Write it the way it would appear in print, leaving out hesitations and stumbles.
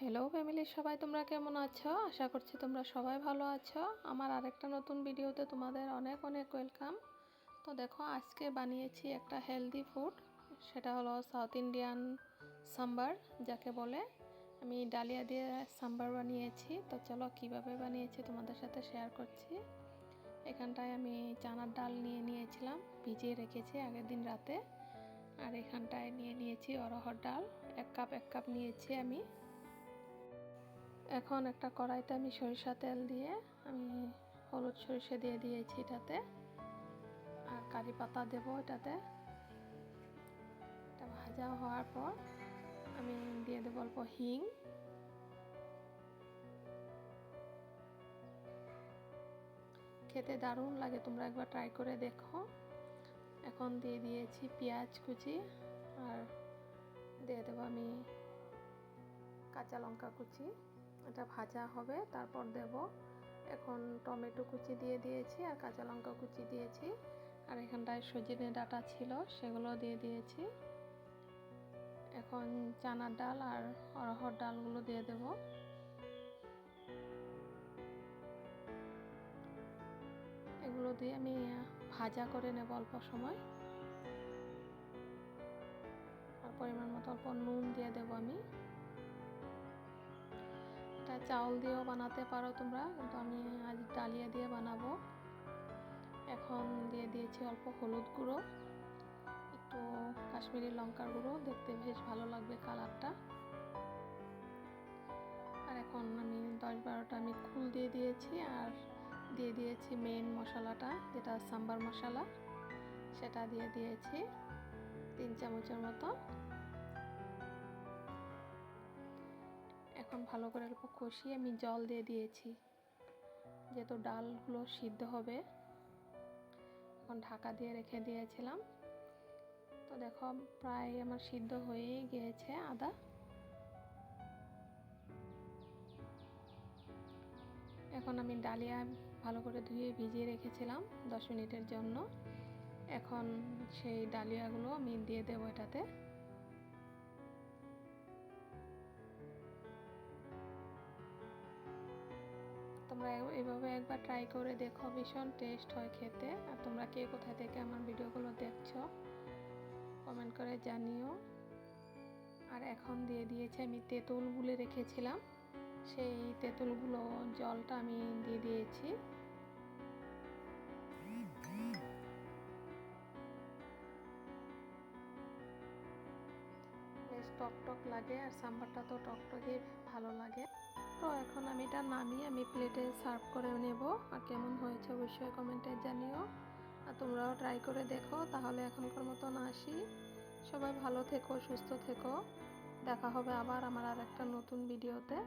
Hello family, সবাই তোমরা কেমন আছো? আশা করছি তোমরা সবাই ভালো আছো। আমার আরেকটা নতুন ভিডিওতে তোমাদের অনেক অনেক ওয়েলকাম। তো দেখো, আজকে বানিয়েছি একটা হেলদি ফুড, সেটা হলো সাউথ ইন্ডিয়ান সাম্বার যাকে বলে। আমি ডালিয়া দিয়ে সাম্বার বানিয়েছি। তো চলো কিভাবে বানিয়েছি তোমাদের সাথে শেয়ার করছি। এখানটায় আমি চানার ডাল নিয়েছিলাম, ভিজিয়ে রেখেছি আগের দিন রাতে। আর এখানটায় নিয়েছি অরহর ডাল, এক কাপ নিয়েছি আমি। এখন একটা কড়াইতে আমি সরিষা তেল দিয়ে আমি হলুদ সরিষা দিয়ে দিয়েছি এটাতে, আর কারি পাতা দেব এটাতে। এটা ভাজা হওয়ার পর আমি দিয়ে দেবো অল্প হিং, খেতে দারুণ লাগে, তোমরা একবার ট্রাই করে দেখো। এখন দিয়ে দিয়েছি পেঁয়াজ কুচি, আর দিয়ে দেবো আমি কাঁচা লঙ্কা কুচি। এটা ভাজা হবে, তারপর দেব। এখন টমেটো কুচি দিয়ে দিয়েছি আর কাঁচা লঙ্কা কুচি দিয়েছি, আর এখানটায় সজনে ডাঁটা ছিল সেগুলো দিয়ে দিয়েছি। এখন চানার ডাল আর অরহর ডালগুলো দিয়ে দেব। এগুলো দিয়ে আমি ভাজা করে নেব অল্প সময়। আর পরিমাণ মতো অল্প নুন দিয়ে দেব আমি। এটা চাউল দিয়েও বানাতে পারো তোমরা, কিন্তু আমি আজ ডালিয়া দিয়ে বানাবো। এখন দিয়ে দিয়েছি অল্প হলুদ গুঁড়ো, একটু কাশ্মীরি লঙ্কার গুঁড়ো, দেখতে বেশ ভালো লাগবে কালারটা। আর এখন আমি 10-12টা আমি কুল দিয়ে দিয়েছি, আর দিয়ে দিয়েছি মেইন মশলাটা যেটা সাম্বার মশলা, সেটা দিয়ে দিয়েছি 3 চামচের মতো। এখন ভালো করে অল্প কষিয়ে আমি জল দিয়ে দিয়েছি, যেহেতু ডালগুলো সিদ্ধ হবে। এখন ঢাকা দিয়ে রেখে দিয়েছিলাম। তো দেখো প্রায় আমার সিদ্ধ হয়েই গিয়েছে আদা। এখন আমি ডালিয়া ভালো করে ধুয়ে ভিজিয়ে রেখেছিলাম 10 মিনিটের জন্য। এখন সেই ডালিয়াগুলো আমি দিয়ে দেবো এটাতে। তোমরা এভাবে একবার ট্রাই করে দেখো, ভীষণ টেস্ট হয় খেতে। আর তোমরা কে কোথা থেকে আমার ভিডিওগুলো দেখছো কমেন্ট করে জানিও। আর এখন দিয়ে দিয়েছি আমি তেঁতুল গুলে রেখেছিলাম, সেই তেঁতুলগুলো জলটা আমি দিয়ে দিয়েছি। বেশ টক লাগে, আর সাম্বারটা তো টকটকে ভালো লাগে। তো এখন আমি এটা নামিয়ে আমি প্লেটে সার্ভ করে নেব। আর কেমন হয়েছে অবশ্যই কমেন্টে জানিও। আর তোমরাও ট্রাই করে দেখো। তাহলে এখনকার মতন আসি। সবাই ভালো থেকো, সুস্থ থেকো। দেখা হবে আবার আমার আর একটা নতুন ভিডিওতে।